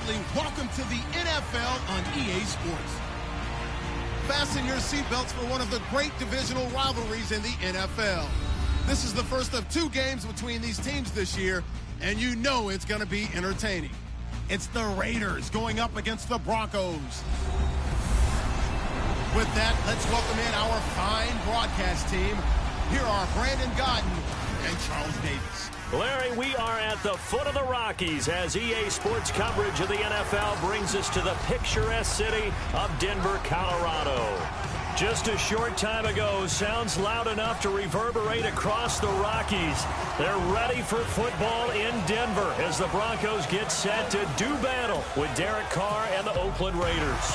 family, welcome to the NFL on EA Sports. Fasten your seatbelts for one of the great divisional rivalries in the NFL. This is the first of 2 games between these teams this year, and you know it's going to be entertaining. It's the Raiders going up against the Broncos. With that, let's welcome in our fine broadcast team. Here are Brandon Godden and Charles Davis. Larry, we are at the foot of the Rockies as EA Sports coverage of the NFL brings us to the picturesque city of Denver, Colorado. Just a short time ago, sounds loud enough to reverberate across the Rockies. They're ready for football in Denver as the Broncos get set to do battle with Derek Carr and the Oakland Raiders.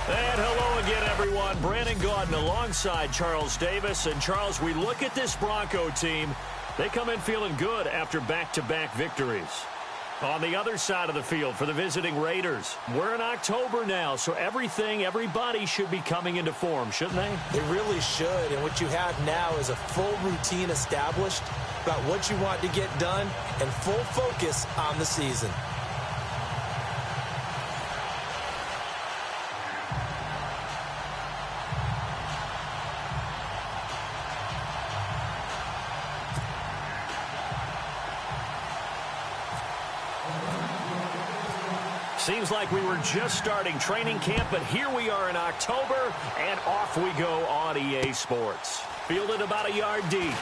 And hello again, everyone. Brandon Gaudin alongside Charles Davis. And, Charles, we look at this Bronco team. They come in feeling good after back-to-back victories. On the other side of the field for the visiting Raiders, we're in October now, so everybody should be coming into form, shouldn't they? They really should, and what you have now is a full routine established about what you want to get done and full focus on the season. Seems like we were just starting training camp, but here we are in October, and off we go on EA Sports. Fielded about a yard deep.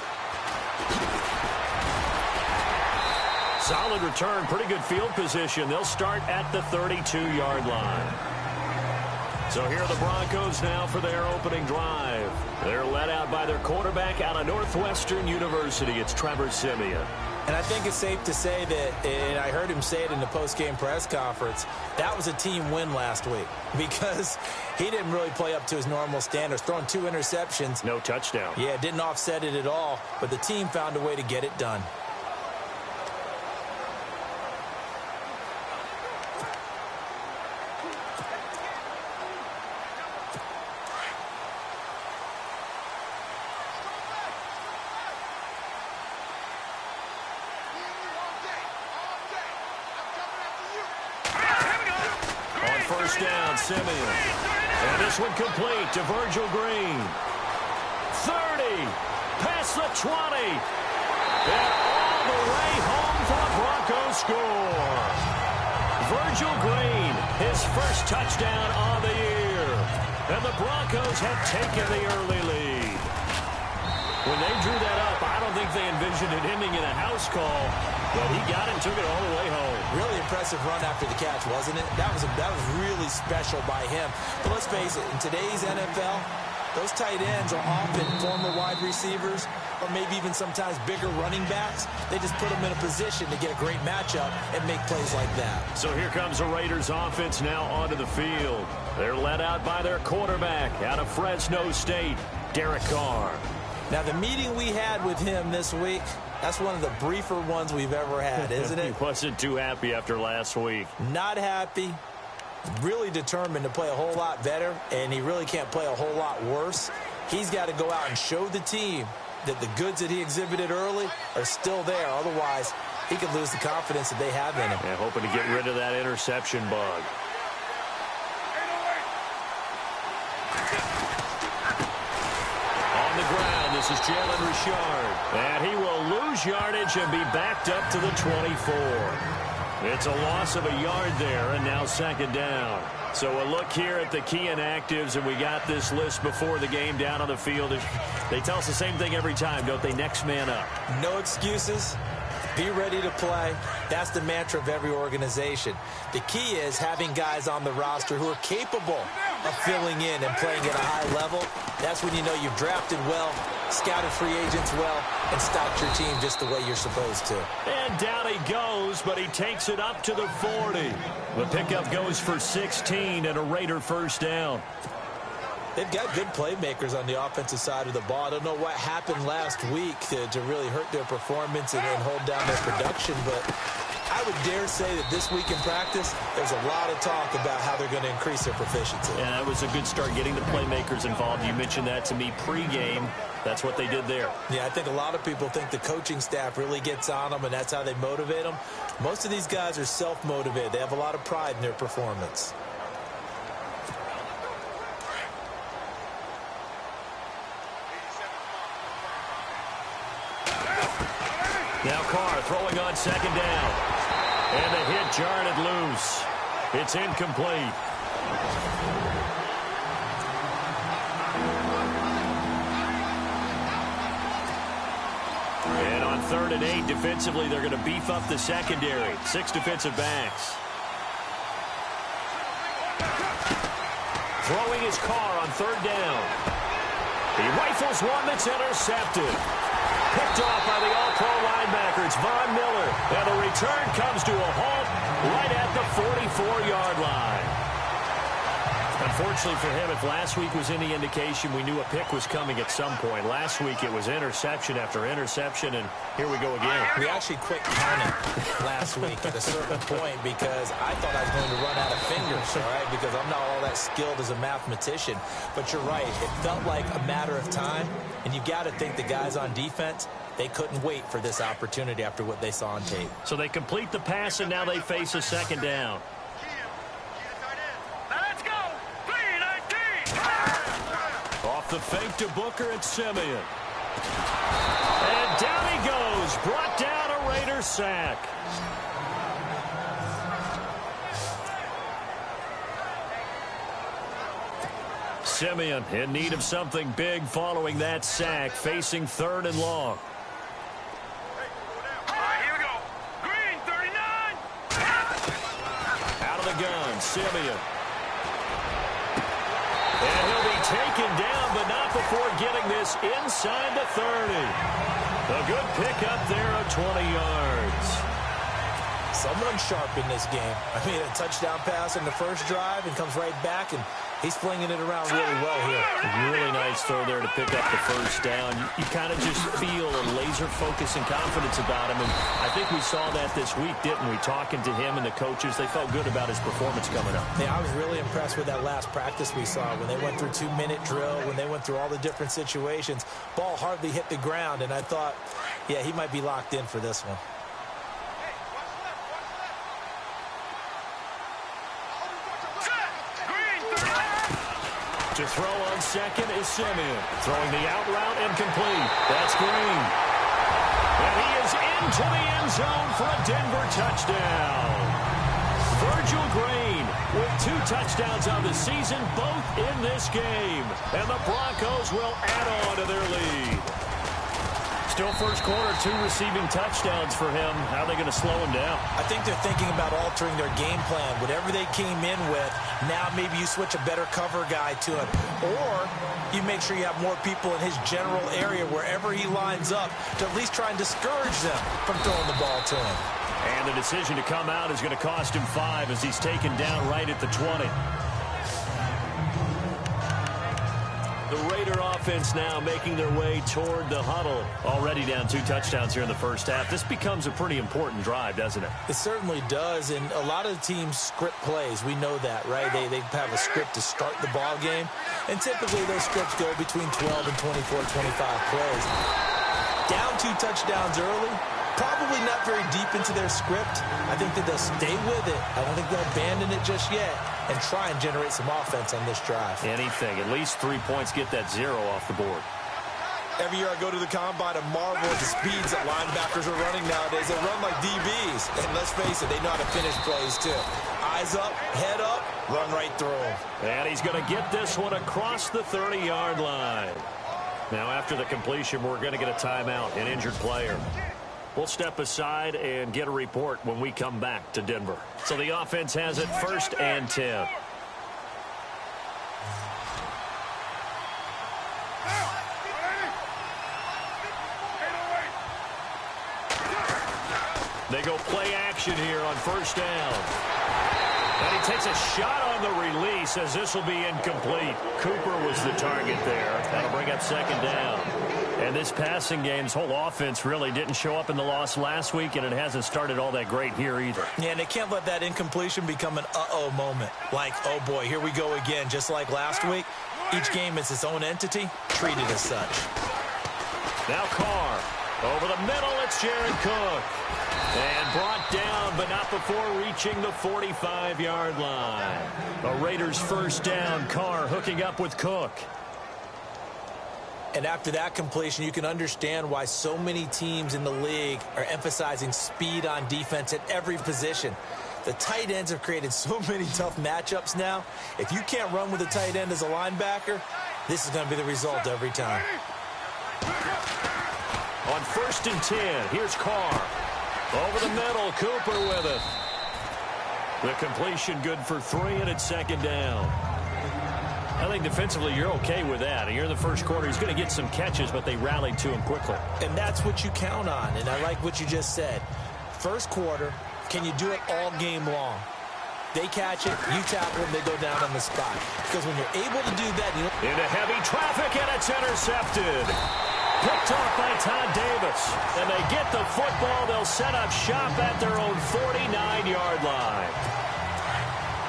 Solid return, pretty good field position. They'll start at the 32-yard line. So here are the Broncos now for their opening drive. They're led out by their quarterback out of Northwestern University. It's Trevor Siemian. And I think it's safe to say that, and I heard him say it in the post-game press conference, that was a team win last week because he didn't really play up to his normal standards, throwing 2 interceptions. No touchdown. Yeah, didn't offset it at all, but the team found a way to get it done. Down, Siemian. And this one complete to Virgil Green. 30. Past the 20. And all the way home for the Broncos score. Virgil Green, his first touchdown of the year. And the Broncos have taken the early lead. When they drew that up, I don't think they envisioned it ending in a house call, but he got it and took it all the way home. Really impressive run after the catch, wasn't it? That was really special by him. But let's face it, in today's NFL, those tight ends are often former wide receivers or maybe even sometimes bigger running backs. They just put them in a position to get a great matchup and make plays like that. So here comes the Raiders offense now onto the field. They're led out by their quarterback out of Fresno State, Derek Carr. Now, the meeting we had with him this week, that's one of the briefer ones we've ever had, isn't it? He wasn't too happy after last week. Not happy. Really determined to play a whole lot better, and he really can't play a whole lot worse. He's got to go out and show the team that the goods that he exhibited early are still there. Otherwise, he could lose the confidence that they have in him. Yeah, hoping to get rid of that interception bug. This is Jalen Richard, and he will lose yardage and be backed up to the 24. It's a loss of a yard there, and now second down. So a look here at the key inactives, and we got this list before the game down on the field. They tell us the same thing every time, don't they? Next man up. No excuses. Be ready to play. That's the mantra of every organization. The key is having guys on the roster who are capable of filling in and playing at a high level. That's when you know you've drafted well, scouted free agents well, and stocked your team just the way you're supposed to. And down he goes, but he takes it up to the 40. The pickup goes for 16 and a Raider first down. They've got good playmakers on the offensive side of the ball. I don't know what happened last week to really hurt their performance and hold down their production, but I would dare say that this week in practice, there's a lot of talk about how they're going to increase their proficiency. And that was a good start getting the playmakers involved. You mentioned that to me pregame. That's what they did there. Yeah, I think a lot of people think the coaching staff really gets on them, and that's how they motivate them. Most of these guys are self-motivated. They have a lot of pride in their performance. Now Carr throwing on second down. And the hit jarred it loose. It's incomplete. And on 3rd and 8, defensively, they're going to beef up the secondary. 6 defensive backs. Throwing his Carr on 3rd down. He rifles one that's intercepted. Picked off by the all-pro linebacker. It's Von Miller. And the return comes to a halt right at the 44-yard line. Unfortunately for him, if last week was any indication, we knew a pick was coming at some point. Last week it was interception after interception, and here we go again. We actually quit counting last week at a certain point because I thought I was going to run out of fingers, all right, because I'm not all that skilled as a mathematician. But you're right. It felt like a matter of time, and you got to think the guys on defense, they couldn't wait for this opportunity after what they saw on tape. So they complete the pass, and now they face a second down. Off the fake to Booker, it's Simeon. And down he goes. Brought down a Raider sack. Simeon in need of something big following that sack, facing 3rd and long. Here we go. Green, 39. Out of the gun, Simeon. And he'll be taken down, but not before getting this inside the 30. A good pickup there of 20 yards. Someone sharp in this game. I mean, a touchdown pass in the first drive and comes right back, and he's flinging it around really well here. Really nice throw there to pick up the first down. You kind of just feel a laser focus and confidence about him, and I think we saw that this week, didn't we? Talking to him and the coaches, they felt good about his performance coming up. Yeah, I was really impressed with that last practice we saw when they went through 2-minute drill, when they went through all the different situations. Ball hardly hit the ground, and I thought, yeah, he might be locked in for this one. To throw on second is Simeon. Throwing the out route incomplete. That's Green. And he is into the end zone for a Denver touchdown. Virgil Green with 2 touchdowns on the season, both in this game. And the Broncos will add on to their lead. Still first quarter, 2 receiving touchdowns for him. How are they going to slow him down? I think they're thinking about altering their game plan. Whatever they came in with, now maybe you switch a better cover guy to him. Or you make sure you have more people in his general area wherever he lines up to at least try and discourage them from throwing the ball to him. And the decision to come out is going to cost him 5 as he's taken down right at the 20. The Raider offense now making their way toward the huddle. Already down 2 touchdowns here in the first half. This becomes a pretty important drive, doesn't it? It certainly does, and a lot of the teams script plays. We know that, right? They have a script to start the ball game, and typically those scripts go between 12 and 24, 25 plays. Down 2 touchdowns early, probably not very deep into their script. I think that they'll stay with it. I don't think they'll abandon it just yet and try and generate some offense on this drive. Anything. At least 3 points, get that 0 off the board. Every year I go to the combine and marvel at the speeds that linebackers are running nowadays. They run like DBs. And let's face it, they know how to finish plays too. Eyes up, head up, run right through them. And he's going to get this one across the 30-yard line. Now after the completion, we're going to get a timeout, an injured player. We'll step aside and get a report when we come back to Denver. So the offense has it 1st and 10. They go play action here on 1st down. And he takes a shot on on the release as this will be incomplete. Cooper was the target there. That'll bring up second down. And this passing game's whole offense really didn't show up in the loss last week, and it hasn't started all that great here either. Yeah, and they can't let that incompletion become an uh-oh moment. Like, oh boy, here we go again. Just like last week, each game is its own entity, treated as such. Now Carr. Over the middle, it's Jared Cook. And brought down, but not before reaching the 45-yard line. A Raiders first down. Carr hooking up with Cook. And after that completion, you can understand why so many teams in the league are emphasizing speed on defense at every position. The tight ends have created so many tough matchups now. If you can't run with a tight end as a linebacker, this is going to be the result every time. On 1st and 10, here's Carr. Over the middle, Cooper with it. The completion good for 3, and it's second down. I think defensively you're okay with that. Here in the first quarter, he's going to get some catches, but they rallied to him quickly. And that's what you count on, and I like what you just said. First quarter, can you do it all game long? They catch it, you tackle them, they go down on the spot. Because when you're able to do that, into heavy traffic, and it's intercepted. Picked off by Todd Davis. And they get the football. They'll set up shop at their own 49-yard line.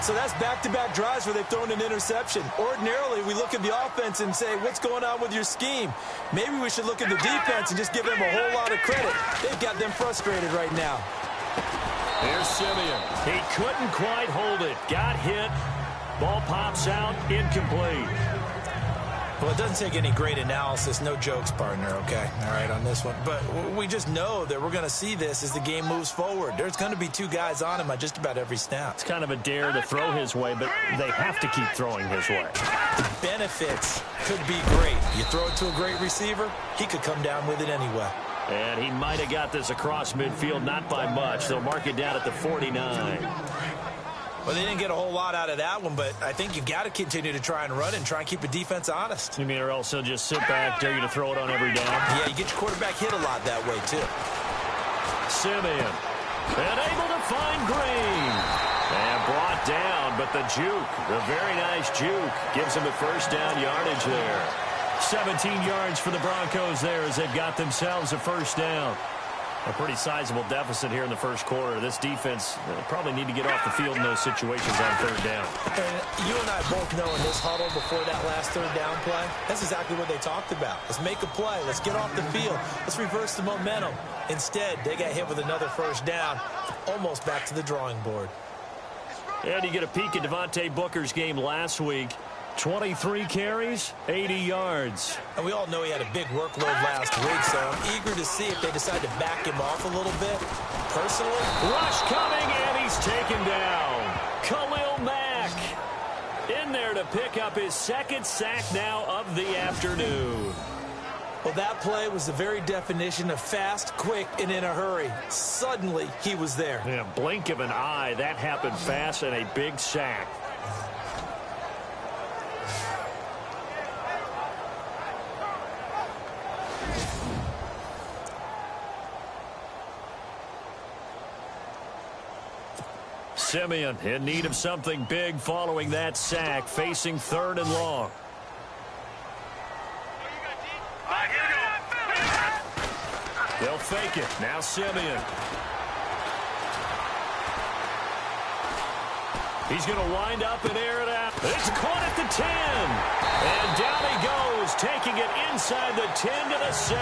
So that's back-to-back drives where they've thrown an interception. Ordinarily, we look at the offense and say, what's going on with your scheme? Maybe we should look at the defense and just give them a whole lot of credit. They've got them frustrated right now. Here's Simeon. He couldn't quite hold it. Got hit. Ball pops out. Incomplete. Well, it doesn't take any great analysis. No jokes, partner, okay? All right, on this one. But we just know that we're going to see this as the game moves forward. There's going to be 2 guys on him at just about every snap. It's kind of a dare to throw his way, but they have to keep throwing his way. The benefits could be great. You throw it to a great receiver, he could come down with it anyway. And he might have got this across midfield, not by much. They'll mark it down at the 49. Well, they didn't get a whole lot out of that one, but I think you've got to continue to try and run and try and keep the defense honest. You mean, or else he'll just sit back, dare you to throw it on every down? Yeah, you get your quarterback hit a lot that way, too. Simeon. And able to find Green. And brought down, but the juke, the very nice juke, gives him a first down yardage there. 17 yards for the Broncos there as they've got themselves a first down. A pretty sizable deficit here in the first quarter. This defense probably need to get off the field in those situations on third down. And you and I both know in this huddle before that last third down play, that's exactly what they talked about. Let's make a play. Let's get off the field. Let's reverse the momentum. Instead, they got hit with another first down, almost back to the drawing board. And you get a peek at Devontae Booker's game last week. 23 carries, 80 yards. And we all know he had a big workload last week, so I'm eager to see if they decide to back him off a little bit. Personally, rush coming, and he's taken down. Khalil Mack in there to pick up his 2nd sack now of the afternoon. Well, that play was the very definition of fast, quick, and in a hurry. Suddenly, he was there. Yeah, blink of an eye. That happened fast and a big sack. Simeon in need of something big following that sack, facing 3rd and long. They'll fake it. Now Simeon. He's going to wind up and air it out. It's caught at the 10. And down he goes, taking it inside the 10 to the 7.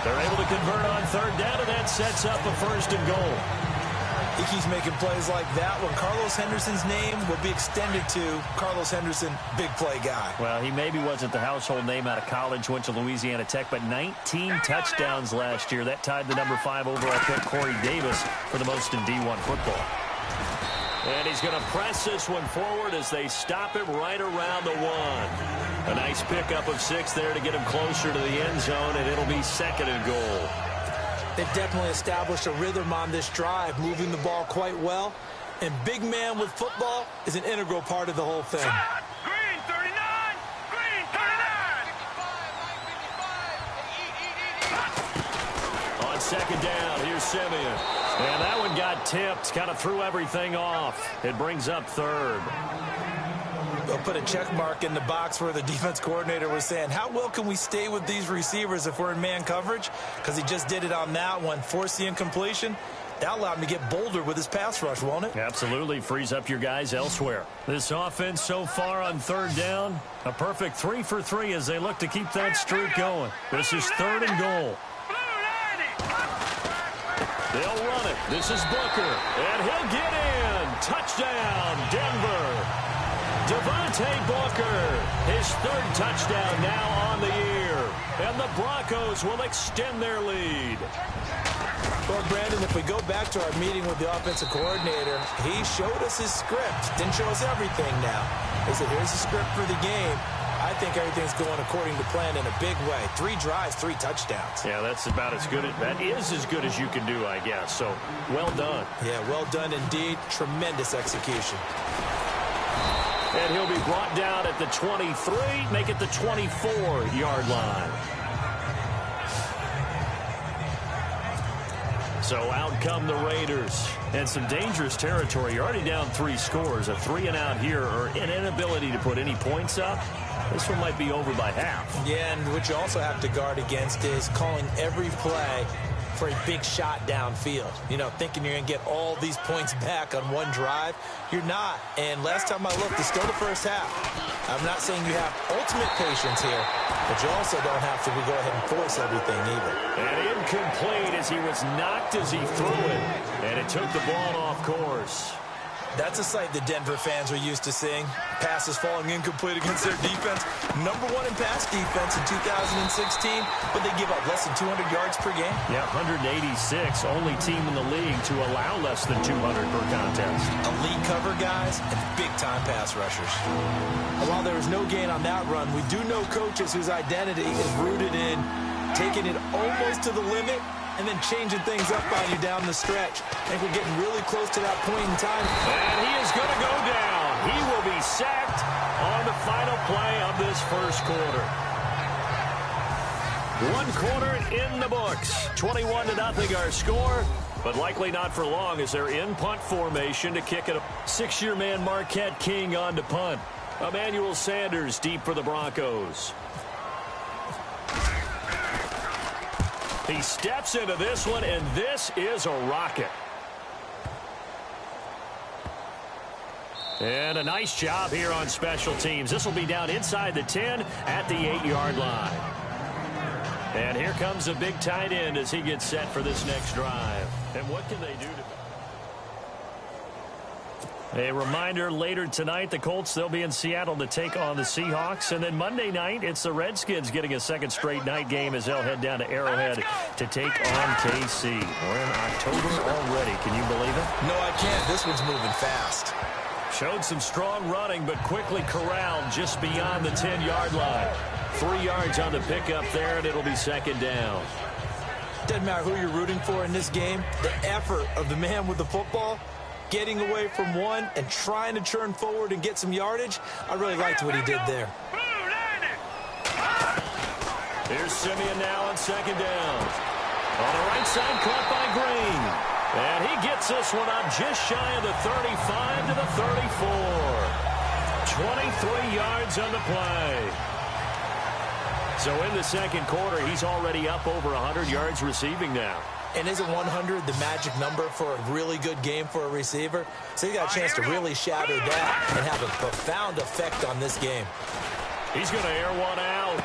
They're able to convert on 3rd down, and that sets up a 1st and goal. He keeps making plays like that when Carlos Henderson's name will be extended to Carlos Henderson, big play guy. Well, he maybe wasn't the household name out of college, went to Louisiana Tech, but 19 touchdowns last year. That tied the number 5 overall pick, Corey Davis, for the most in D1 football. And he's going to press this one forward as they stop him right around the 1. A nice pickup of 6 there to get him closer to the end zone, and it'll be 2nd and goal. They've definitely established a rhythm on this drive, moving the ball quite well. And big man with football is an integral part of the whole thing. Green 39! Green 39! On 2nd down, here's Simeon. And that one got tipped, kind of threw everything off. It brings up third. They'll put a check mark in the box where the defense coordinator was saying, how well can we stay with these receivers if we're in man coverage? Because he just did it on that one, forced the incompletion. That allowed him to get bolder with his pass rush, won't it? Absolutely. Frees up your guys elsewhere. This offense so far on third down, a perfect 3 for 3 as they look to keep that streak going. This is third and goal. They'll run it. This is Booker. And he'll get in. Touchdown, Denver. Devontae Booker, his third touchdown now on the year. And the Broncos will extend their lead. Well, Brandon, if we go back to our meeting with the offensive coordinator, he showed us his script. Didn't show us everything now. He said, here's the script for the game. I think everything's going according to plan in a big way. 3 drives, 3 touchdowns. Yeah, that's about as good. That is as good as you can do, I guess. So, well done. Yeah, well done indeed. Tremendous execution. And he'll be brought down at the 23, make it the 24-yard line. So out come the Raiders. And some dangerous territory. You're already down 3 scores. A 3-and-out here or an inability to put any points up. This one might be over by half. Yeah, and what you also have to guard against is calling every play for a big shot downfield. You know, thinking you're going to get all these points back on one drive. You're not. And last time I looked, it's still the first half. I'm not saying you have ultimate patience here, but you also don't have to go ahead and force everything either. And incomplete as he was knocked as he threw it. And it took the ball off course. That's a sight the Denver fans are used to seeing. Passes falling incomplete against their defense. #1 in pass defense in 2016, but they give up less than 200 yards per game. Yeah, 186. Only team in the league to allow less than 200 per contest. Elite cover guys and big-time pass rushers. And while there was no gain on that run, we do know coaches whose identity is rooted in taking it almost to the limit and then changing things up on you down the stretch. I think we're getting really close to that point in time. And he is going to go down. He will be sacked on the final play of this first quarter. 1 quarter in the books. 21-0 our score, but likely not for long as they're in punt formation to kick it. 6-year man Marquette King on to punt. Emmanuel Sanders deep for the Broncos. He steps into this one, and this is a rocket. And a nice job here on special teams. This will be down inside the 10 at the 8-yard line. And here comes a big tight end as he gets set for this next drive. And what can they do to... A reminder, later tonight, the Colts, they'll be in Seattle to take on the Seahawks. And then Monday night, it's the Redskins getting a second straight night game as they'll head down to Arrowhead to take on KC. We're in October already. Can you believe it? No, I can't. This one's moving fast. Showed some strong running, but quickly corralled just beyond the 10-yard line. 3 yards on the pickup there, and it'll be second down. Doesn't matter who you're rooting for in this game. The effort of the man with the football, getting away from one and trying to churn forward and get some yardage. I really liked what he did there. Here's Simeon now on second down. On the right side, caught by Green. And he gets this one up just shy of the 35 to the 34. 23 yards on the play. So in the second quarter, he's already up over 100 yards receiving now. And isn't 100 the magic number for a really good game for a receiver? So he got a chance to really shatter that and have a profound effect on this game. He's going to air one out.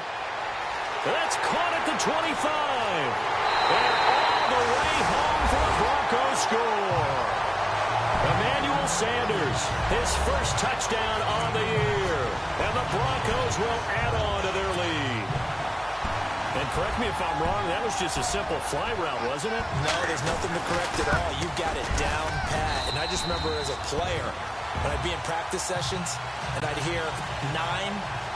That's caught at the 25. And all the way home for the Broncos score. Emmanuel Sanders, his first touchdown on the year. And the Broncos will add on to their lead. And correct me if I'm wrong, that was just a simple fly route, wasn't it? No, there's nothing to correct at all. You got it down pat. And I just remember as a player, when I'd be in practice sessions, and I'd hear 9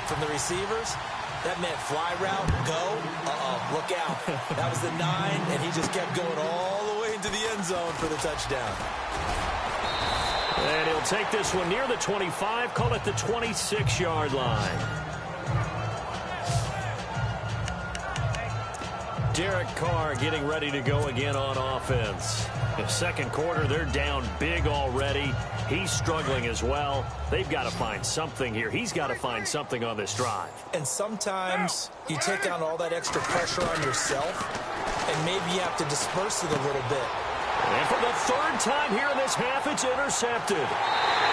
from the receivers, that meant fly route, go, look out. That was the 9, and he just kept going all the way into the end zone for the touchdown. And he'll take this one near the 25, call it the 26-yard line. Derek Carr getting ready to go again on offense. In second quarter, they're down big already. He's struggling as well. They've got to find something here. He's got to find something on this drive. And sometimes you take on all that extra pressure on yourself, and maybe you have to disperse it a little bit. And for the third time here in this half, it's intercepted.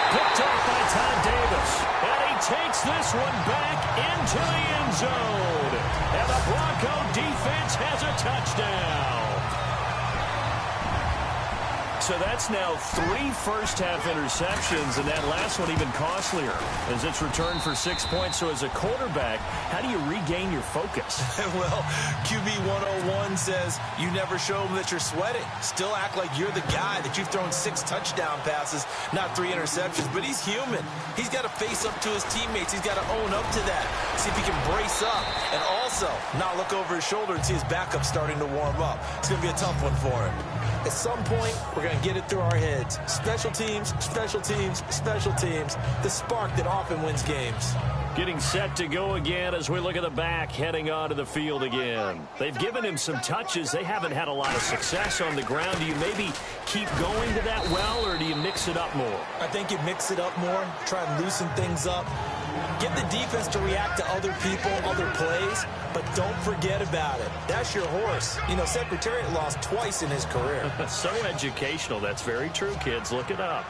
Picked off by Todd Davis. And he takes this one back into the end zone. And the Bronco defense has a touchdown. So that's now 3 first-half interceptions, and that last one even costlier as it's returned for 6 points. So as a quarterback, how do you regain your focus? Well, QB 101 says you never show them that you're sweating. Still act like you're the guy, that you've thrown 6 touchdown passes, not 3 interceptions. But he's human. He's got to face up to his teammates. He's got to own up to that. See if he can brace up and also not look over his shoulder and see his backup starting to warm up. It's going to be a tough one for him. At some point, we're going to get it through our heads. Special teams, special teams, special teams. The spark that often wins games. Getting set to go again as we look at the back heading onto the field again. They've given him some touches. They haven't had a lot of success on the ground. Do you maybe keep going to that well, or do you mix it up more? I think you mix it up more, try and loosen things up. Get the defense to react to other people, other plays, but don't forget about it. That's your horse. You know, Secretariat lost twice in his career. So educational. That's very true, kids. Look it up.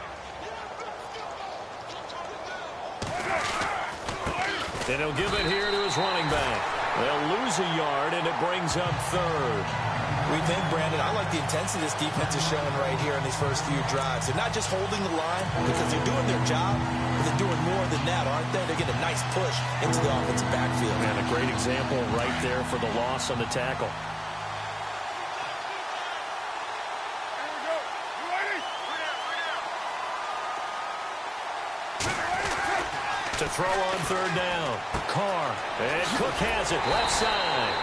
And he'll give it here to his running back. They'll lose a yard, and it brings up third. We think, Brandon, I like the intensity this defense is showing right here in these first few drives. They're not just holding the line because they're doing their job, but they're doing more than that, aren't they? They get a nice push into the offensive backfield. And a great example right there for the loss on the tackle. To throw on third down. Carr. And Cook has it left side.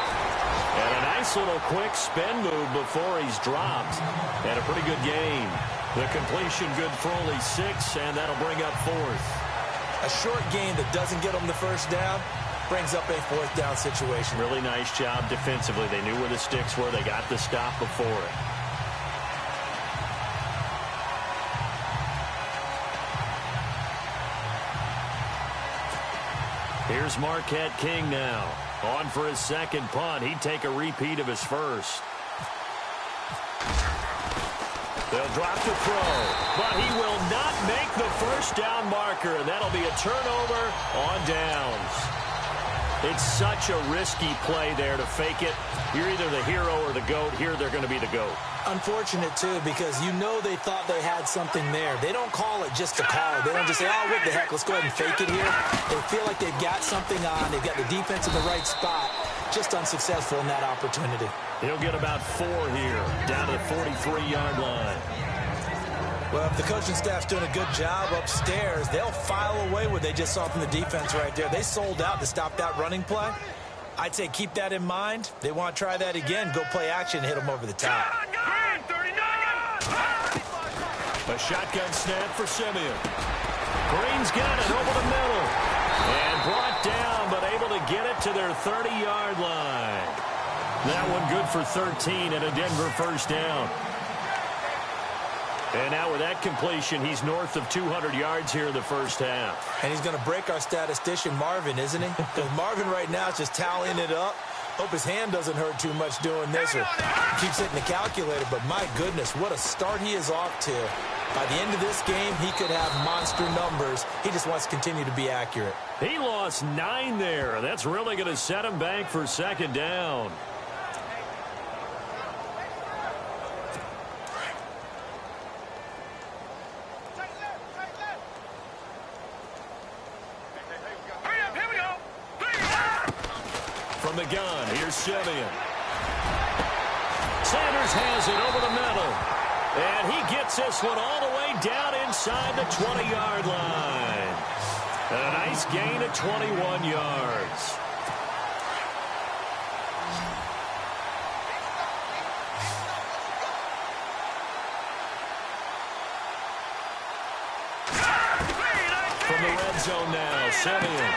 And a nice little quick spin move before he's dropped. And a pretty good game. The completion good for only 6, and that'll bring up fourth. A short game that doesn't get them the first down brings up a fourth down situation. Really nice job defensively. They knew where the sticks were. They got the stop before it. Here's Marquette King now. On for his second punt. He'd take a repeat of his first. They'll drop to throw, but he will not make the first down marker, and that'll be a turnover on downs. It's such a risky play there to fake it. You're either the hero or the GOAT. Here they're going to be the GOAT. Unfortunate, too, because you know they thought they had something there. They don't call it just to call it. They don't just say, oh, what the heck, let's go ahead and fake it here. They feel like they've got something on. They've got the defense in the right spot. Just unsuccessful in that opportunity. He'll get about 4 here, down to the 43-yard line. Well, if the coaching staff's doing a good job upstairs, they'll file away what they just saw from the defense right there. They sold out to stop that running play. I'd say keep that in mind. They want to try that again. Go play action, hit them over the top. A shotgun snap for Simeon. Green's got it over the middle. And brought down, but able to get it to their 30-yard line. That one good for 13 and a Denver first down. And now with that completion, he's north of 200 yards here in the first half. And he's going to break our statistician, Marvin, isn't he? Because Marvin right now is just tallying it up. Hope his hand doesn't hurt too much doing this or keeps hitting the calculator. But my goodness, what a start he is off to. By the end of this game, he could have monster numbers. He just wants to continue to be accurate. He lost 9 there. That's really going to set him back for second down. From the gun, here's Simeon. Sanders has it over the middle. And he gets this one all the way down inside the 20-yard line. And a nice gain of 21 yards. From the red zone now, Simeon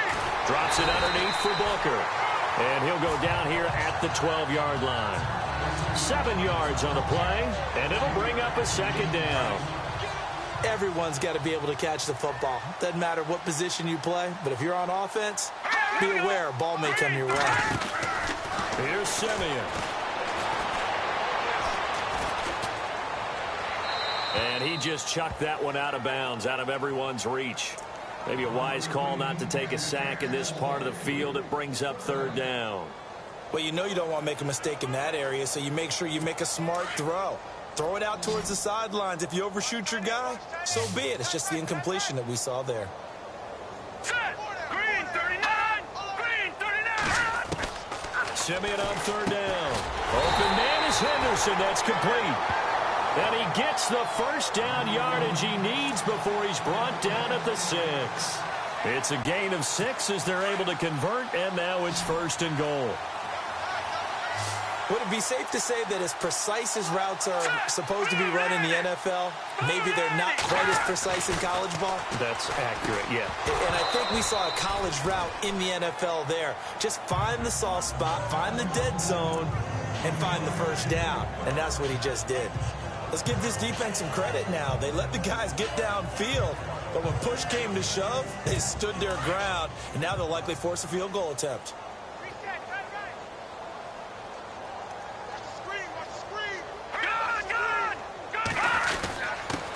drops it underneath for Booker. And he'll go down here at the 12-yard line. 7 yards on the play, and it'll bring up a second down. Everyone's got to be able to catch the football. Doesn't matter what position you play, but if you're on offense, be aware a ball may come your way. Here's Simeon. And he just chucked that one out of bounds, out of everyone's reach. Maybe a wise call not to take a sack in this part of the field. It brings up third down. Well, you know you don't want to make a mistake in that area, so you make sure you make a smart throw. Throw it out towards the sidelines. If you overshoot your guy, so be it. It's just the incompletion that we saw there. Set. Green 39. Green 39. Simeon on third down. Open man is Henderson. That's complete. And he gets the first down yardage he needs before he's brought down at the 6. It's a gain of 6 as they're able to convert, and now it's first and goal. Would it be safe to say that as precise as routes are supposed to be run in the NFL, maybe they're not quite as precise in college ball? That's accurate, yeah. And I think we saw a college route in the NFL there. Just find the soft spot, find the dead zone, and find the first down. And that's what he just did. Let's give this defense some credit now. They let the guys get downfield, but when push came to shove, they stood their ground, and now they'll likely force a field goal attempt.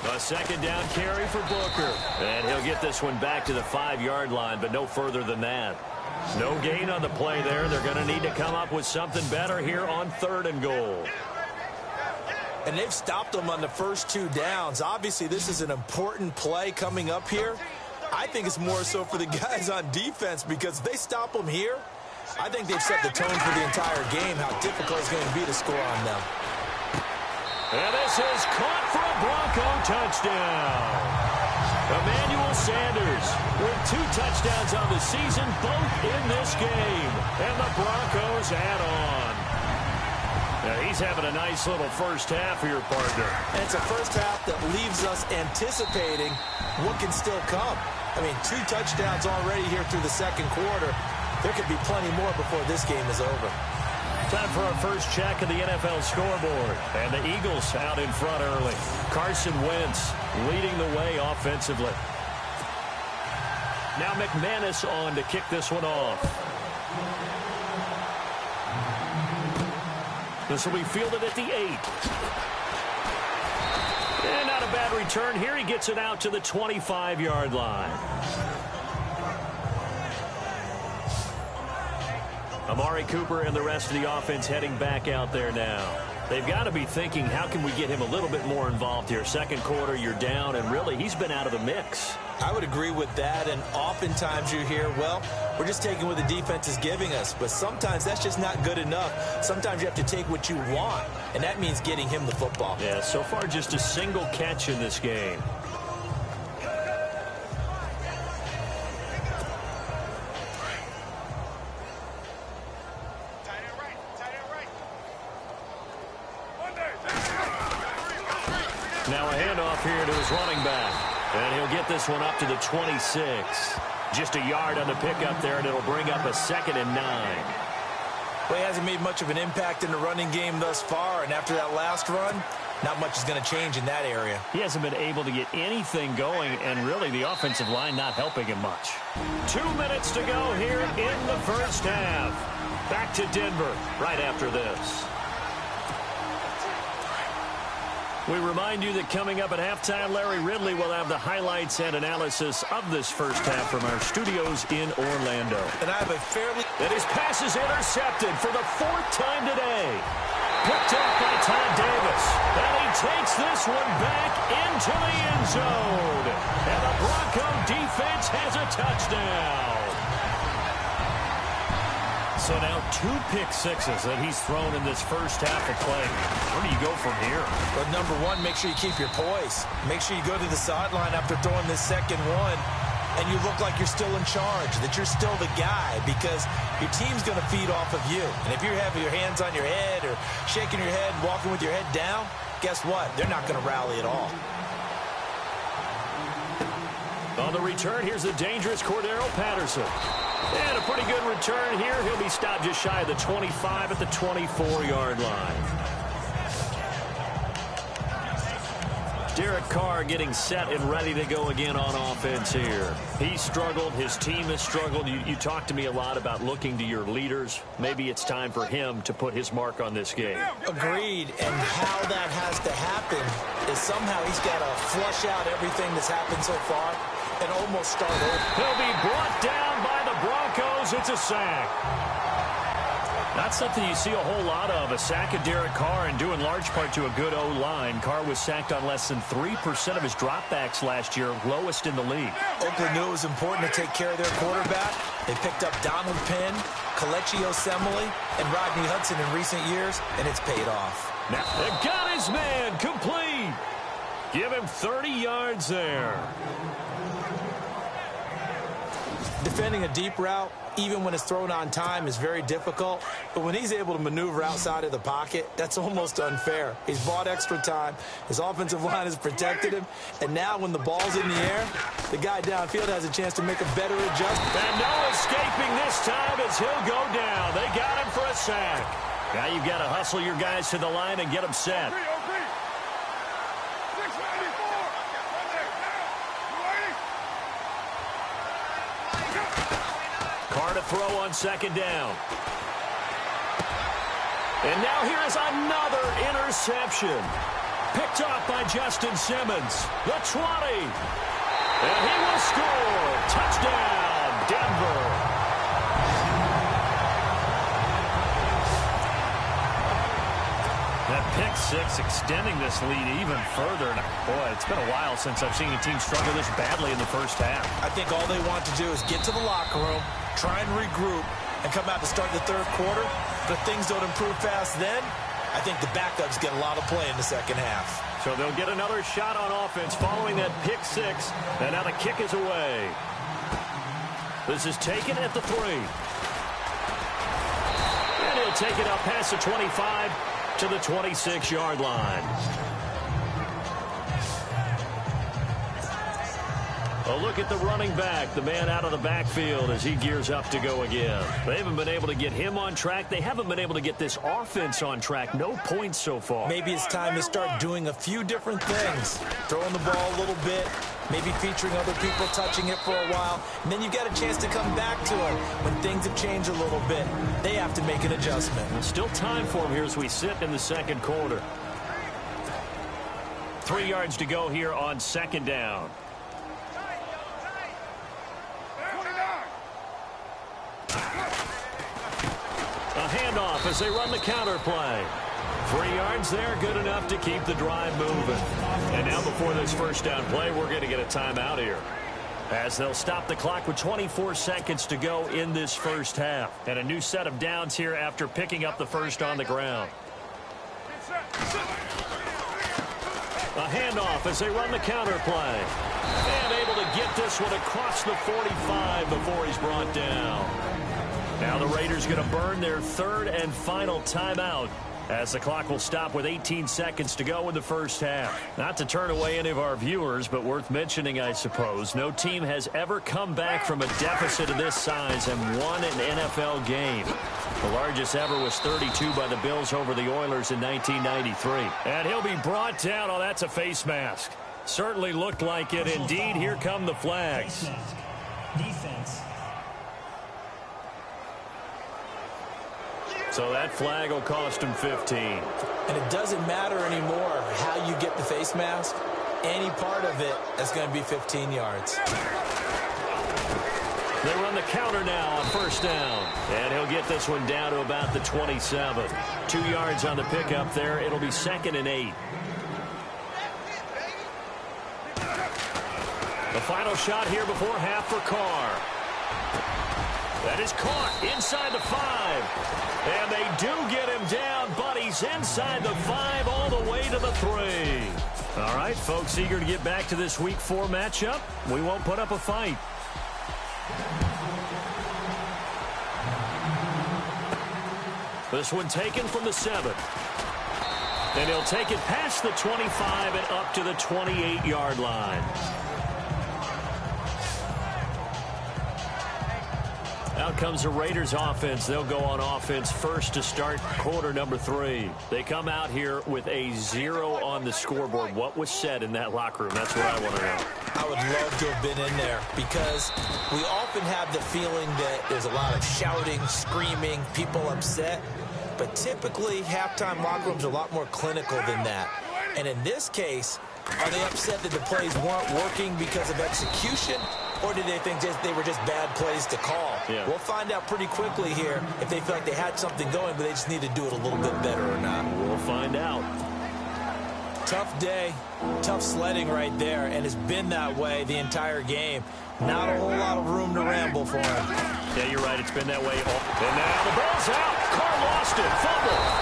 A second down carry for Booker. And he'll get this one back to the 5-yard line, but no further than that. No gain on the play there. They're going to need to come up with something better here on third and goal. And they've stopped them on the first 2 downs. Obviously, this is an important play coming up here. I think it's more so for the guys on defense because if they stop them here, I think they've set the tone for the entire game, how difficult it's going to be to score on them. And this is caught for a Bronco touchdown. Emmanuel Sanders with 2 touchdowns on the season, both in this game. And the Broncos add on. Now he's having a nice little first half here, partner. And it's a first half that leaves us anticipating what can still come. I mean, 2 touchdowns already here through the second quarter. There could be plenty more before this game is over. Time for our first check of the NFL scoreboard. And the Eagles out in front early. Carson Wentz leading the way offensively. Now McManus on to kick this one off. This will be fielded at the 8. And not a bad return here. He gets it out to the 25-yard line. Amari Cooper and the rest of the offense heading back out there now. They've got to be thinking, how can we get him a little bit more involved here? Second quarter, you're down, and really, he's been out of the mix. I would agree with that, and oftentimes you hear, well, we're just taking what the defense is giving us, but sometimes that's just not good enough. Sometimes you have to take what you want, and that means getting him the football. Yeah, so far just a single catch in this game. Now a handoff here to his running back. And he'll get this one up to the 26. Just a yard on the pickup there, and it'll bring up a 2nd and 9. Well, he hasn't made much of an impact in the running game thus far, and after that last run, not much is going to change in that area. He hasn't been able to get anything going, and really the offensive line not helping him much. 2 minutes to go here in the first half. Back to Denver right after this. We remind you that coming up at halftime, Larry Ridley will have the highlights and analysis of this first half from our studios in Orlando. And I have a fairly... And his pass is intercepted for the 4th time today. Picked up by Todd Davis. And he takes this one back into the end zone. And the Bronco defense has a touchdown. So now 2 pick sixes that he's thrown in this first half of play. Where do you go from here? Well, number one, make sure you keep your poise. Make sure you go to the sideline after throwing this second one, and you look like you're still in charge, that you're still the guy, because your team's going to feed off of you. And if you're having your hands on your head or shaking your head, walking with your head down, guess what? They're not going to rally at all. On the return, here's the dangerous Cordero Patterson. And a pretty good return here. He'll be stopped just shy of the 25 at the 24-yard line. Derek Carr getting set and ready to go again on offense here. He struggled. His team has struggled. You talked to me a lot about looking to your leaders. Maybe it's time for him to put his mark on this game. Agreed. And how that has to happen is somehow he's got to flush out everything that's happened so far and almost start over. He'll be brought down by the Broncos. It's a sack. Not something you see a whole lot of, a sack of Derek Carr, and due in large part to a good O-line. Carr was sacked on less than 3% of his dropbacks last year, lowest in the league. Oakland knew it was important to take care of their quarterback. They picked up Donald Penn, Kelechi Osemele, and Rodney Hudson in recent years, and it's paid off. Now, they got his man complete. Give him 30 yards there. Defending a deep route, even when it's thrown on time, is very difficult. But when he's able to maneuver outside of the pocket, that's almost unfair. He's bought extra time. His offensive line has protected him. And now when the ball's in the air, the guy downfield has a chance to make a better adjustment. And no escaping this time as he'll go down. They got him for a sack. Now you've got to hustle your guys to the line and get them set. Carr to throw on second down. And now here is another interception. Picked off by Justin Simmons. The 20. And he will score. Touchdown, Denver. That pick six extending this lead even further. Boy, it's been a while since I've seen a team struggle this badly in the first half. I think all they want to do is get to the locker room, try and regroup, and come out to start the third quarter. But if things don't improve fast then, I think the backups get a lot of play in the second half. So they'll get another shot on offense following that pick six. And now the kick is away. This is taken at the 3. And he'll take it up past the 25 to the 26-yard line. A look at the running back, the man out of the backfield as he gears up to go again. They haven't been able to get him on track. They haven't been able to get this offense on track. No points so far. Maybe it's time to start doing a few different things. Throwing the ball a little bit, maybe featuring other people touching it for a while, and then you got a chance to come back to it when things have changed a little bit. They have to make an adjustment. There's still time for him here as we sit in the second quarter. 3 yards to go here on second down. A handoff as they run the counter play. 3 yards there, good enough to keep the drive moving. And now before this first down play, we're going to get a timeout here, as they'll stop the clock with 24 seconds to go in this first half. And a new set of downs here after picking up the first on the ground. A handoff as they run the counter play. And able to get this one across the 45 before he's brought down. Now the Raiders going to burn their third and final timeout, as the clock will stop with 18 seconds to go in the first half. Not to turn away any of our viewers, but worth mentioning, I suppose, no team has ever come back from a deficit of this size and won an NFL game. The largest ever was 32 by the Bills over the Oilers in 1993. And he'll be brought down. Oh, that's a face mask. Certainly looked like it. Indeed, here come the flags. Defense. So that flag will cost him 15. And it doesn't matter anymore how you get the face mask. Any part of it is going to be 15 yards. They run the counter now on first down. And he'll get this one down to about the 27. 2 yards on the pickup there. It'll be 2nd and 8. The final shot here before half for Carr. That is caught inside the 5. And they do get him down, but he's inside the 5 all the way to the 3. All right, folks, eager to get back to this Week 4 matchup. We won't put up a fight. This one taken from the 7. And he'll take it past the 25 and up to the 28-yard line. comes the Raiders offense. They'll go on offense first to start quarter number 3. They come out here with a 0 on the scoreboard. What was said in that locker room? That's what I want to know. I would love to have been in there because we often have the feeling that there's a lot of shouting, screaming, people upset. But typically, halftime locker rooms are a lot more clinical than that. And in this case, are they upset that the plays weren't working because of execution? Or did they think they were just bad plays to call? Yeah. We'll find out pretty quickly here if they feel like they had something going, but they just need to do it a little bit better or not. We'll find out. Tough day, tough sledding right there, and it's been that way the entire game. Not a whole lot of room to ramble for him. Yeah, you're right. It's been that way. And now the ball's out. Carr lost it. Fumble.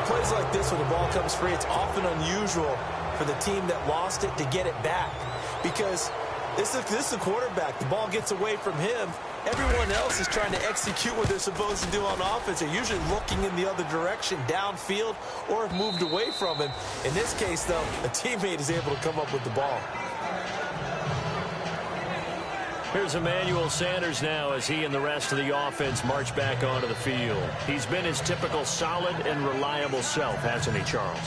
Plays like this when the ball comes free, it's often unusual for the team that lost it to get it back because this is the quarterback. The ball gets away from him. Everyone else is trying to execute what they're supposed to do on offense. They're usually looking in the other direction, downfield, or have moved away from him. In this case, though, a teammate is able to come up with the ball. Here's Emmanuel Sanders now as he and the rest of the offense march back onto the field. He's been his typical solid and reliable self, hasn't he, Charles?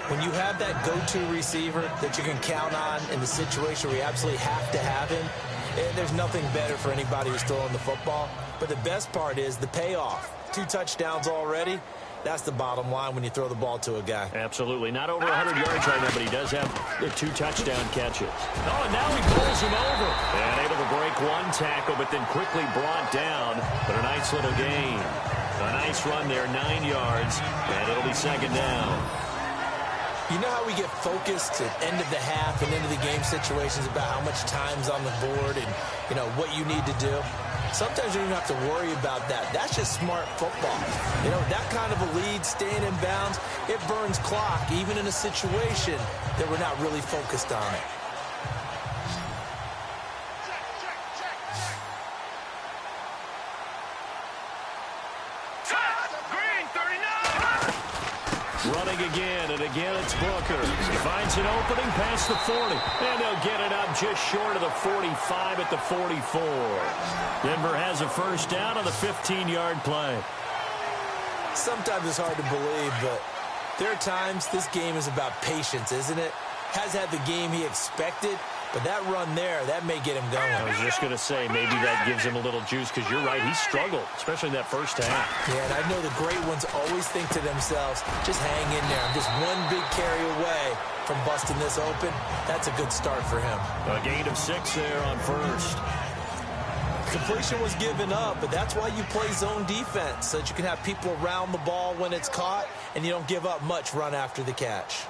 When you have that go-to receiver that you can count on in the situation where you absolutely have to have him, there's nothing better for anybody who's throwing the football. But the best part is the payoff. 2 touchdowns already. That's the bottom line when you throw the ball to a guy. Absolutely. Not over 100 yards right now, but he does have 2 touchdown catches. Oh, and now he pulls him over. And able to break 1 tackle, but then quickly brought down. But a nice little gain. A nice run there, 9 yards, and it'll be 2nd down. You know how we get focused at end of the half and into the game situations about how much time's on the board and, you know, what you need to do? Sometimes you don't even have to worry about that. That's just smart football. You know, that kind of a lead, staying in bounds, it burns clock, even in a situation that we're not really focused on it. Running again, and again it's Booker. He finds an opening past the 40, and they'll get it up just short of the 45 at the 44. Denver has a 1st down on the 15-yard play. Sometimes it's hard to believe, but there are times this game is about patience, isn't it? Has had the game he expected, but that run there, that may get him going. I was just going to say, maybe that gives him a little juice, because you're right, he struggled, especially in that 1st half. Yeah, and I know the great ones always think to themselves, just hang in there. I'm just 1 big carry away from busting this open. That's a good start for him. A gain of 6 there on 1st. Completion was given up, but that's why you play zone defense, so that you can have people around the ball when it's caught, and you don't give up much run after the catch.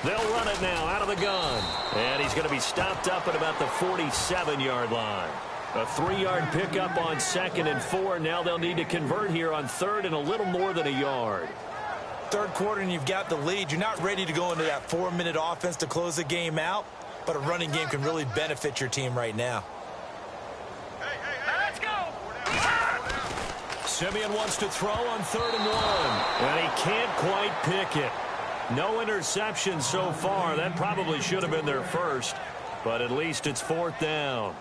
They'll run it now out of the gun. And he's going to be stopped up at about the 47-yard line. A 3-yard pickup on 2nd and 4. Now they'll need to convert here on 3rd and a little more than a yard. 3rd quarter and you've got the lead. You're not ready to go into that 4-minute offense to close the game out, but a running game can really benefit your team right now. Let's go. Simeon wants to throw on 3rd and 1. And he can't quite pick it. No interception so far. That probably should have been their 1st, but at least it's 4th down.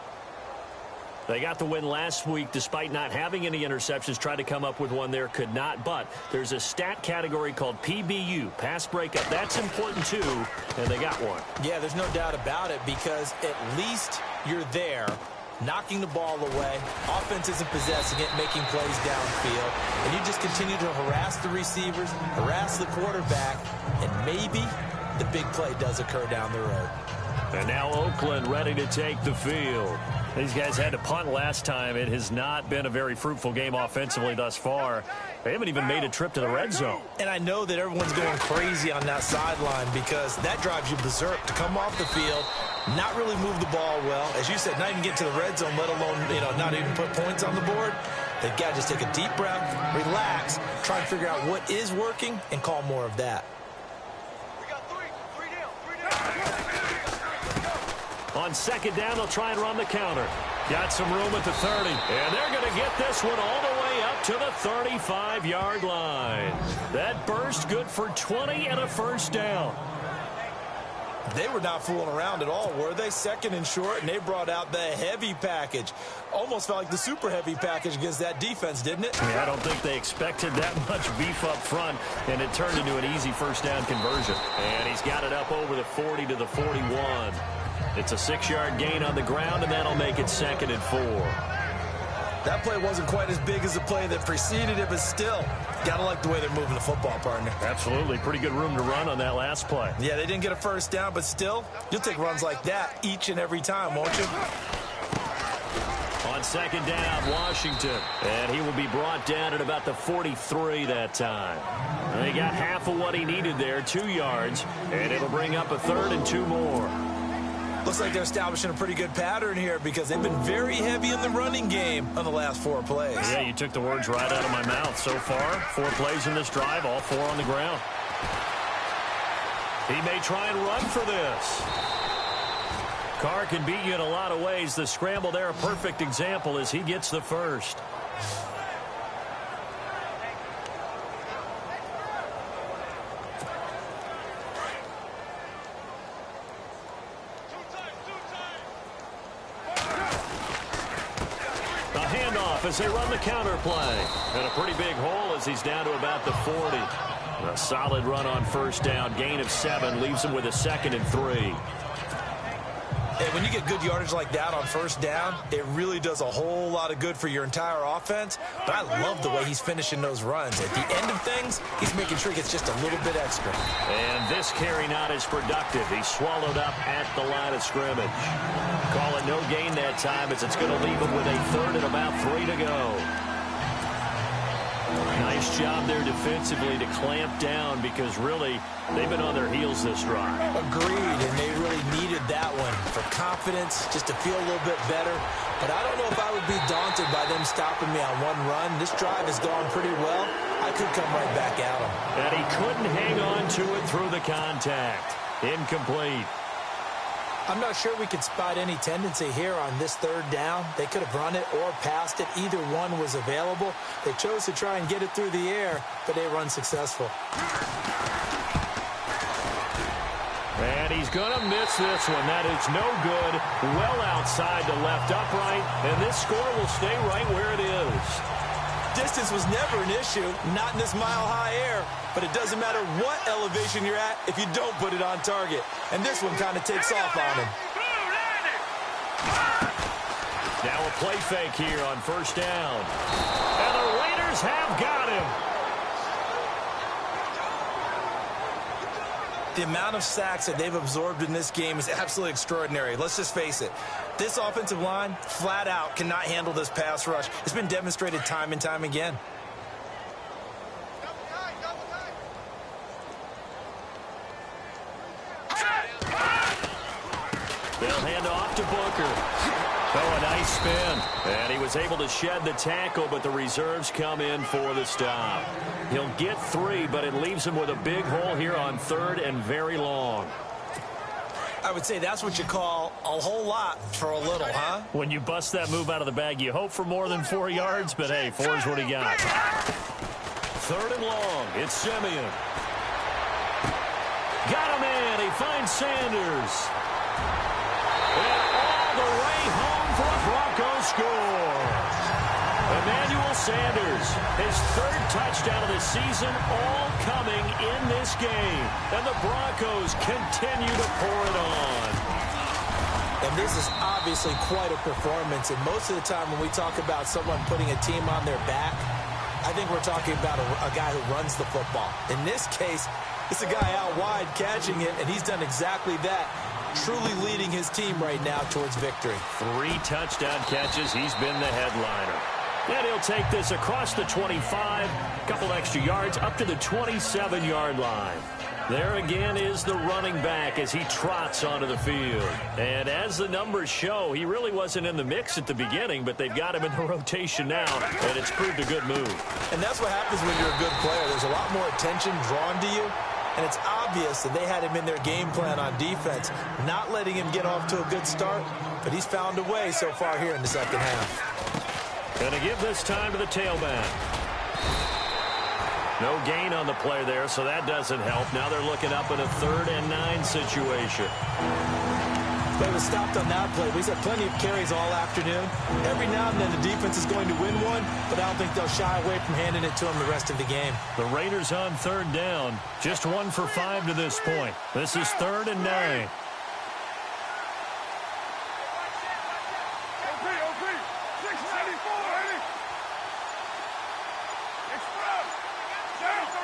They got the win last week despite not having any interceptions. Tried to come up with one there, could not. But there's a stat category called PBU, pass breakup. That's important too, and they got one. Yeah, there's no doubt about it, because at least you're there, knocking the ball away. Offense isn't possessing it, making plays downfield. And you just continue to harass the receivers, harass the quarterback, and maybe the big play does occur down the road. And now Oakland ready to take the field. These guys had to punt last time. It has not been a very fruitful game offensively thus far. They haven't even made a trip to the red zone. And I know that everyone's going crazy on that sideline, because that drives you berserk to come off the field, not really move the ball well. As you said, not even get to the red zone, let alone, not even put points on the board. They've got to just take a deep breath, relax, try and figure out what is working, and call more of that. We got three down. On 2nd down, they'll try and run the counter. Got some room at the 30. And they're going to get this one all the way up to the 35-yard line. That burst good for 20 and a first down. They were not fooling around at all, were they? Second and short, and they brought out the heavy package. Almost felt like the super heavy package against that defense, didn't it? Yeah, I don't think they expected that much beef up front, and it turned into an easy first down conversion. And he's got it up over the 40 to the 41. It's a 6-yard gain on the ground, and that'll make it 2nd and 4. That play wasn't quite as big as the play that preceded it, but still, got to like the way they're moving the football, partner. Absolutely. Pretty good room to run on that last play. Yeah, they didn't get a first down, but still, you'll take runs like that each and every time, won't you? On 2nd down, Washington. And he will be brought down at about the 43 that time. And he got half of what he needed there, 2 yards, and it'll bring up a 3rd and 2 more. Looks like they're establishing a pretty good pattern here because they've been very heavy in the running game on the last 4 plays. Yeah, you took the words right out of my mouth. So far, 4 plays in this drive, all 4 on the ground. He may try and run for this. Carr can beat you in a lot of ways. The scramble there, a perfect example as he gets the first. As they run the counter play. And a pretty big hole as he's down to about the 40. A solid run on first down. Gain of 7 leaves him with a 2nd and 3. Hey, when you get good yardage like that on first down, it really does a whole lot of good for your entire offense. But I love the way he's finishing those runs. At the end of things, he's making sure he gets just a little bit extra. And this carry not as productive. He's swallowed up at the line of scrimmage. Call it no gain that time as it's going to leave him with a 3rd and about 3 to go. Nice job there defensively to clamp down because really they've been on their heels this drive. Agreed, and they really needed that one for confidence, just to feel a little bit better. But I don't know if I would be daunted by them stopping me on one run. This drive has gone pretty well. I could come right back at them. And he couldn't hang on to it through the contact. Incomplete. I'm not sure we could spot any tendency here on this 3rd down. They could have run it or passed it. Either one was available. They chose to try and get it through the air, but they were unsuccessful. And he's going to miss this one. That is no good. Well outside the left upright, and this score will stay right where it is. Distance was never an issue, not in this mile-high air. But it doesn't matter what elevation you're at if you don't put it on target. And this one kind of takes off on him. Now a play fake here on first down. And the Raiders have got him. The amount of sacks that they've absorbed in this game is absolutely extraordinary. Let's just face it. This offensive line, flat out, cannot handle this pass rush. It's been demonstrated time and time again. They'll hand off to Booker. Oh, a nice spin. And he was able to shed the tackle, but the reserves come in for the stop. He'll get 3, but it leaves him with a big hole here on 3rd and very long. I would say that's what you call a whole lot for a little, huh? When you bust that move out of the bag, you hope for more than 4 yards, but hey, 4 is what he got. 3rd and long. It's Simeon. Got him in. He finds Sanders. And all the way home for a Broncos score. Emmanuel Sanders, his 3rd touchdown of the season, all coming in this game. And the Broncos continue to pour it on. And this is obviously quite a performance. And most of the time when we talk about someone putting a team on their back, I think we're talking about a guy who runs the football. In this case, it's a guy out wide catching it, and he's done exactly that. Truly leading his team right now towards victory. 3 touchdown catches. He's been the headliner. And he'll take this across the 25, a couple extra yards, up to the 27-yard line. There again is the running back as he trots onto the field. And as the numbers show, he really wasn't in the mix at the beginning, but they've got him in the rotation now, and it's proved a good move. And that's what happens when you're a good player. There's a lot more attention drawn to you. And it's obvious that they had him in their game plan on defense, not letting him get off to a good start, but he's found a way so far here in the second half. Going to give this time to the tailback. No gain on the play there, so that doesn't help. Now they're looking up in a 3rd and 9 situation. They were stopped on that play. We've had plenty of carries all afternoon. Every now and then the defense is going to win one, but I don't think they'll shy away from handing it to them the rest of the game. The Raiders on 3rd down. Just 1 for 5 to this point. This is 3rd and 9.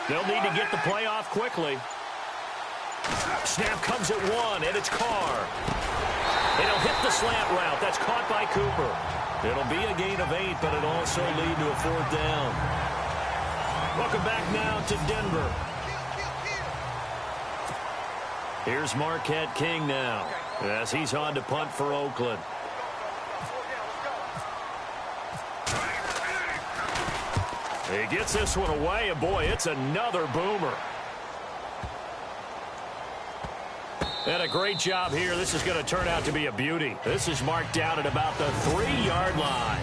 They'll need to get the play off quickly. Snap comes at 1, and it's Carr. It'll hit the slant route. That's caught by Cooper. It'll be a gain of 8, but it'll also lead to a 4th down. Welcome back now to Denver. Here's Marquette King now, as he's on to punt for Oakland. He gets this one away, and boy, it's another boomer. And a great job here. This is going to turn out to be a beauty. This is marked down at about the 3-yard line.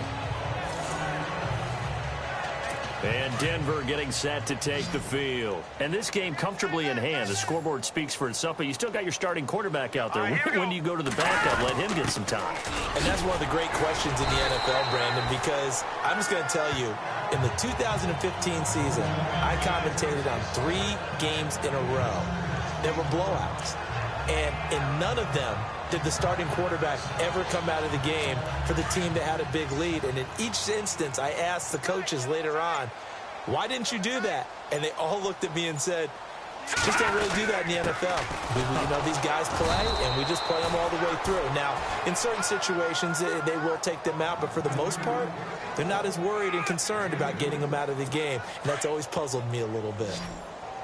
And Denver getting set to take the field. And this game comfortably in hand. The scoreboard speaks for itself, but you still got your starting quarterback out there. When do you go to the backup? Let him get some time. And that's one of the great questions in the NFL, Brandon, because I'm just going to tell you, in the 2015 season, I commentated on 3 games in a row. There were blowouts. And in none of them did the starting quarterback ever come out of the game for the team that had a big lead. And in each instance, I asked the coaches later on, why didn't you do that? And they all looked at me and said, just don't really do that in the NFL. You know, these guys play, and we just play them all the way through. Now, in certain situations, they will take them out, but for the most part, they're not as worried and concerned about getting them out of the game. And that's always puzzled me a little bit.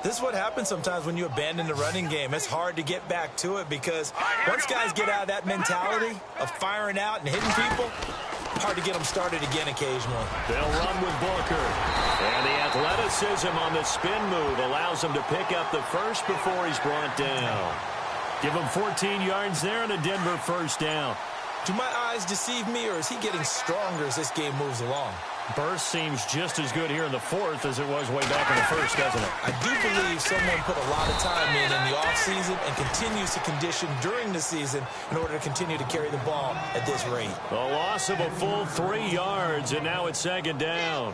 This is what happens sometimes when you abandon the running game. It's hard to get back to it because once guys get out of that mentality of firing out and hitting people, hard to get them started again occasionally. They'll run with Booker. And the athleticism on the spin move allows him to pick up the first before he's brought down. Give him 14 yards there and a Denver 1st down. Do my eyes deceive me, or is he getting stronger as this game moves along? Burst seems just as good here in the 4th as it was way back in the 1st, doesn't it? I do believe someone put a lot of time in the offseason and continues to condition during the season in order to continue to carry the ball at this rate. A loss of a full 3 yards, and now it's 2nd down.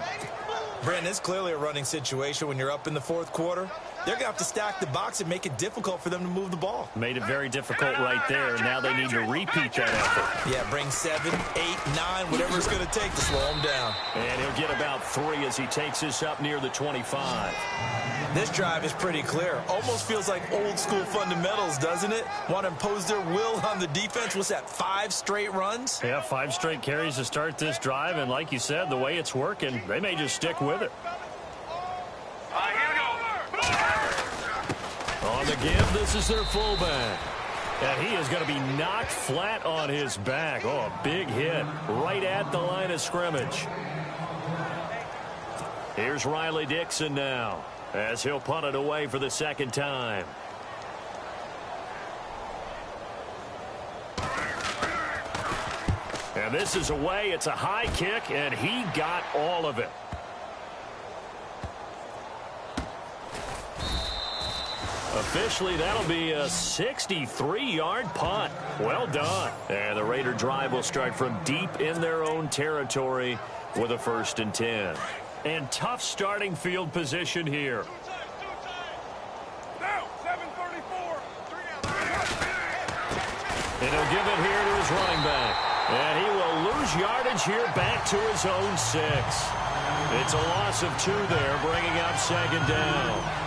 Brandon, it's clearly a running situation when you're up in the 4th quarter. They're going to have to stack the box and make it difficult for them to move the ball. Made it very difficult right there. Now they need to repeat that effort. Yeah, bring 7, 8, 9, whatever it's going to take to slow him down. And he'll get about 3 as he takes this up near the 25. This drive is pretty clear. Almost feels like old school fundamentals, doesn't it? Want to impose their will on the defense. What's that, 5 straight runs? Yeah, 5 straight carries to start this drive. And like you said, the way it's working, they may just stick with it. On the give, this is their fullback. And he is going to be knocked flat on his back. Oh, a big hit right at the line of scrimmage. Here's Riley Dixon now, as he'll punt it away for the 2nd time. And this is away. It's a high kick, and he got all of it. Officially, that'll be a 63-yard punt. Well done. And the Raider drive will start from deep in their own territory with a 1st and 10. And tough starting field position here. And he'll give it here to his running back. And he will lose yardage here back to his own 6. It's a loss of 2 there, bringing up 2nd down.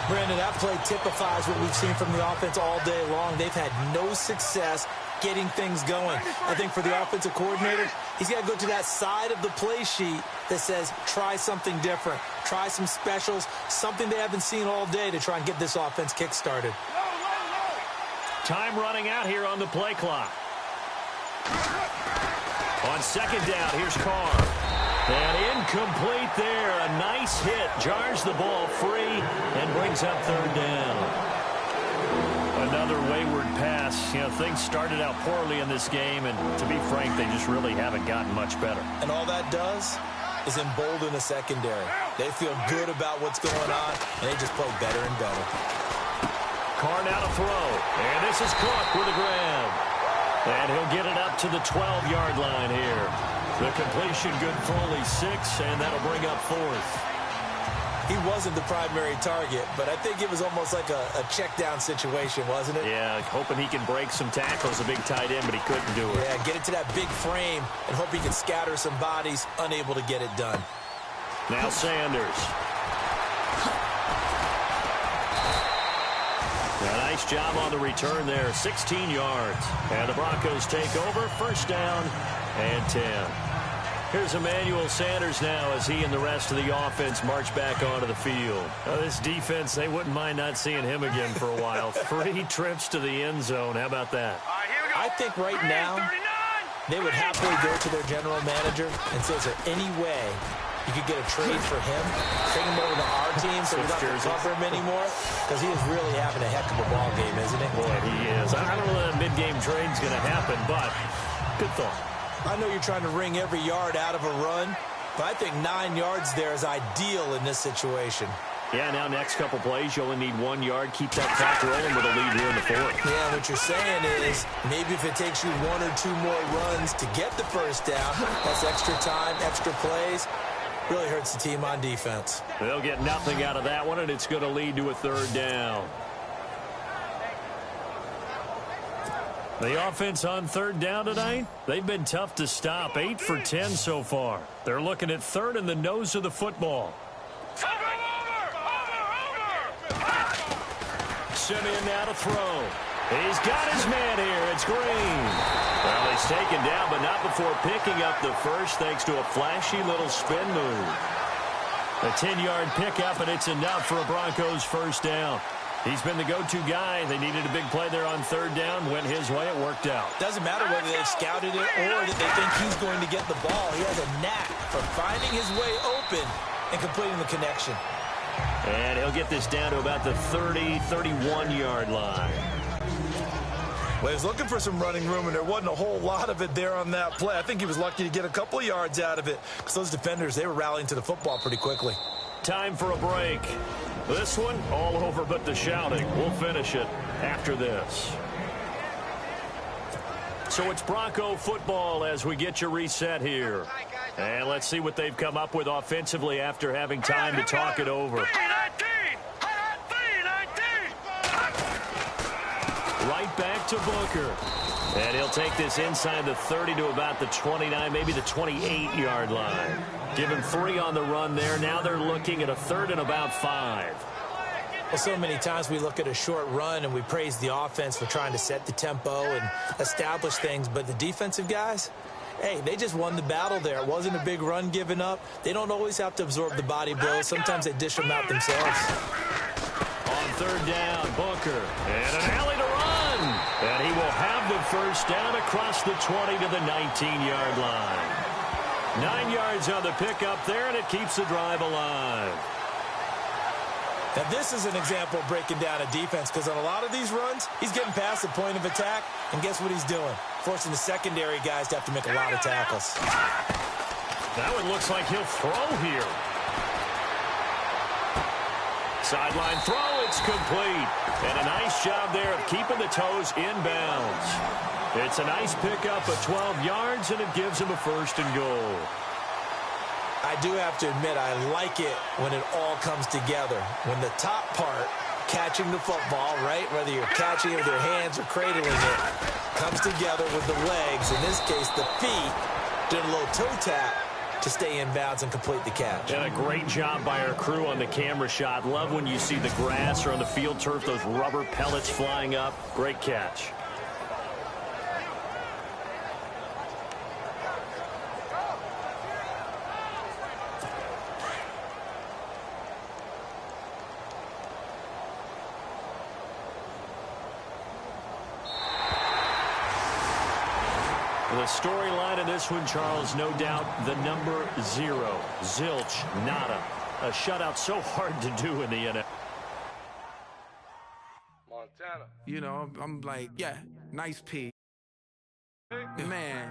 Brandon, that play typifies what we've seen from the offense all day long. They've had no success getting things going. I think for the offensive coordinator, he's got to go to that side of the play sheet that says try something different, try some specials, something they haven't seen all day to try and get this offense kick-started. Time running out here on the play clock. On 2nd down, here's Carr. And incomplete there. A nice hit. Jars the ball free and brings up 3rd down. Another wayward pass. You know, things started out poorly in this game, and to be frank, they just really haven't gotten much better. And all that does, is embolden the secondary. They feel good about what's going on, and they just play better and better. Carr now to throw, and this is Cook with a grab. And he'll get it up to the 12-yard line here. The completion good for only 6, and that'll bring up 4th. He wasn't the primary target, but I think it was almost like a check-down situation, wasn't it? Yeah, hoping he can break some tackles, a big tight end, but he couldn't do it. Yeah, get it to that big frame and hope he can scatter some bodies, unable to get it done. Now Sanders. A nice job on the return there, 16 yards. And the Broncos take over, first down and 10. Here's Emmanuel Sanders now as he and the rest of the offense march back onto the field. This defense, they wouldn't mind not seeing him again for a while. 3 trips to the end zone. How about that? I think right now they would happily go to their general manager and say, is there any way you could get a trade for him, take him over to our team so we don't have to cover him anymore? Because he is really having a heck of a ball game, isn't he? Boy, he is. I don't know that a mid-game trade's going to happen, but good thought. I know you're trying to wring every yard out of a run, but I think 9 yards there is ideal in this situation. Yeah, now next couple plays, you only need 1 yard. Keep that clock rolling with a lead here in the 4th. Yeah, what you're saying is maybe if it takes you 1 or 2 more runs to get the first down, that's extra time, extra plays. Really hurts the team on defense. They'll get nothing out of that one, and it's going to lead to a 3rd down. The offense on 3rd down tonight, they've been tough to stop. 8 for 10 so far. They're looking at 3rd in the nose of the football. Simeon now to throw. He's got his man here. It's Green. Well, he's taken down, but not before picking up the first thanks to a flashy little spin move. A 10-yard pickup, and it's enough for a Broncos first down. He's been the go-to guy. They needed a big play there on 3rd down. Went his way. It worked out. Doesn't matter whether they've scouted it or that they think he's going to get the ball. He has a knack for finding his way open and completing the connection. And he'll get this down to about the 30, 31-yard line. Well, he was looking for some running room, and there wasn't a whole lot of it there on that play. I think he was lucky to get a couple of yards out of it because those defenders, they were rallying to the football pretty quickly. Time for a break. This one, all over but the shouting. We'll finish it after this. So it's Bronco football as we get you reset here. And let's see what they've come up with offensively after having time to talk it over. Right back to Booker. And he'll take this inside the 30 to about the 29, maybe the 28-yard line. Give him 3 on the run there. Now they're looking at a 3rd and about 5. Well, so many times we look at a short run and we praise the offense for trying to set the tempo and establish things. But the defensive guys, hey, they just won the battle there. It wasn't a big run given up. They don't always have to absorb the body blows. Sometimes they dish them out themselves. On 3rd down, Booker. And an alley to run. And he will have the first down across the 20 to the 19-yard line. 9 yards on the pickup there, and it keeps the drive alive. Now, this is an example of breaking down a defense because on a lot of these runs, he's getting past the point of attack, and guess what he's doing? Forcing the secondary guys to have to make a lot of tackles. That one looks like he'll throw here. Sideline throw, it's complete. And a nice job there of keeping the toes inbounds. It's a nice pickup of 12 yards, and it gives him a 1st and goal. I do have to admit, I like it when it all comes together. When the top part, catching the football, right, whether you're catching it with your hands or cradling it, comes together with the legs, in this case the feet, doing a little toe tap to stay in bounds and complete the catch. And a great job by our crew on the camera shot. Love when you see the grass or on the field turf, those rubber pellets flying up. Great catch. The storyline of this one, Charles, no doubt the number 0. Zilch, nada. A shutout so hard to do in the NFL. Montana. You know, I'm like, yeah, nice P. Man.